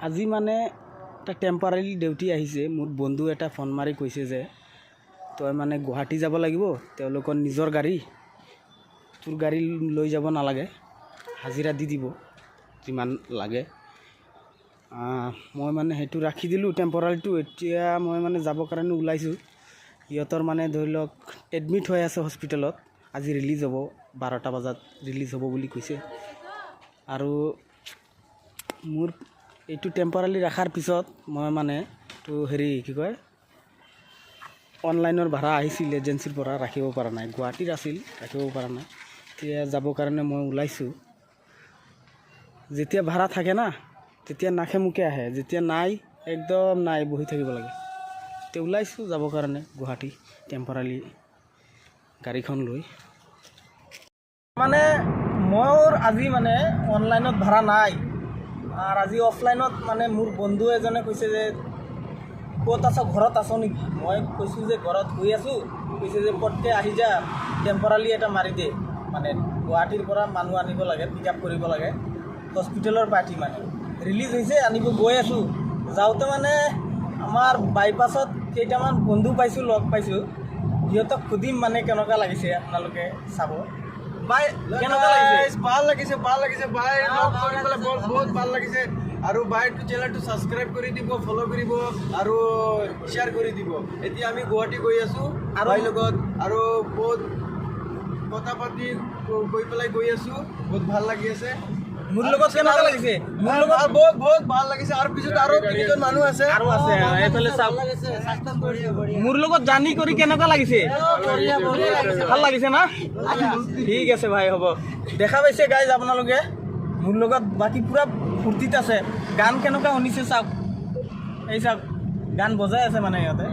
আজি মানে এটা টেম্পৰাৰী ডিউটি আহিছে। মোৰ বন্ধু এটা ফোন মাৰি কৈছে যে তই মানে গুৱাহাটী যাব লাগিব, তেওঁলোকৰ নিজৰ গাড়ী, তোৰ গাড়ী লৈ যাব নালাগে, হাজিৰা দি দিব যিমান লাগে। মই মানে সেইটো ৰাখি দিলোঁ টেম্পৰাৰীটো। এতিয়া মই মানে যাবৰ কাৰণে ওলাইছোঁ। সিহঁতৰ মানে ধৰি লওক এডমিট হৈ আছে হস্পিটেলত। আজি ৰিলিজ হ'ব, 12টা বজাত ৰিলিজ হ'ব বুলি কৈছে। আৰু মোৰ এইটো টেম্পৰাৰী ৰখাৰ পিছত মই মানে তো হেৰি কি কয় অনলাইনৰ ভাড়া আহিছিল এজেঞ্চিৰ পৰা, ৰাখিব পৰা নাই। গুৱাহাটীৰ আছিল, ৰাখিব পৰা নাই। এতিয়া যাবৰ কাৰণে মই ওলাইছোঁ। যেতিয়া ভাড়া থাকে না তেতিয়া নাখে মুখে আহে, যেতিয়া নাই একদম নাই, বহি থাকিব লাগে। এতিয়া ওলাইছোঁ যাবৰ কাৰণে গুৱাহাটী টেম্পৰাৰী গাড়ীখন লৈ। মানে মোৰ আজি মানে অনলাইনত ভাড়া নাই, আৰু আজি অফলাইনত মানে মোৰ বন্ধু এজনে কৈছে যে ক'ত আছ, ঘৰত আছ নেকি? মই কৈছোঁ যে ঘৰত গৈ আছোঁ। কৈছে যে পটকৈ আহি যা, টেম্পৰাৰী এটা মাৰি দে। মানে গুৱাহাটীৰ পৰা মানুহ আনিব লাগে, পিক আপ কৰিব লাগে, হস্পিটেলৰ পাৰ্টি মানে ৰিলিজ হৈছে, আনিব গৈ আছোঁ। যাওঁতে মানে আমাৰ বাইপাছত কেইটামান বন্ধু পাইছোঁ, লগ পাইছোঁ। সিহঁতক সুধিম মানে কেনেকুৱা লাগিছে, আপোনালোকে চাব। বাই কেনেকুৱা লাগিছে? ভাল লাগিছে, ভাল লাগিছে বাই, লগ কৰি পেলাই বহুত ভাল লাগিছে। আৰু বাইটো চেনেলটো ছাবস্ক্ৰাইব কৰি দিব, ফ'ল' কৰিব আৰু শ্বেয়াৰ কৰি দিব। এতিয়া আমি গুৱাহাটী গৈ আছোঁ বাই লগত, আৰু বহুত কথা পাতি গৈ পেলাই গৈ আছোঁ। বহুত ভাল লাগি আছে। মোৰ লগত কেনেকুৱা লাগিছে? মোৰ লগত বহুত ভাল লাগিছে। আৰু পিছত আৰু তিনিজন মানুহ আছে, আৰু আছে এইফালে চাওক। মোৰ লগত জাৰ্ণি কৰি কেনেকুৱা লাগিছে? ভাল লাগিছে না? ঠিক আছে ভাই, হ'ব। দেখা পাইছে গাইজ আপোনালোকে, মোৰ লগত বাকী পূৰা ফূৰ্তিত আছে। গান কেনেকুৱা শুনিছে চাওক, এই চাওক গান বজাই আছে মানে সিহঁতে।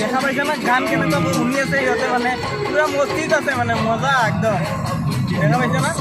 দেখা পাইছে না গান কেনেকুৱা শুনি আছে সিহঁতে, মানে পূৰা মস্তিত আছে, মানে মজা একদম। দেখা পাইছে না?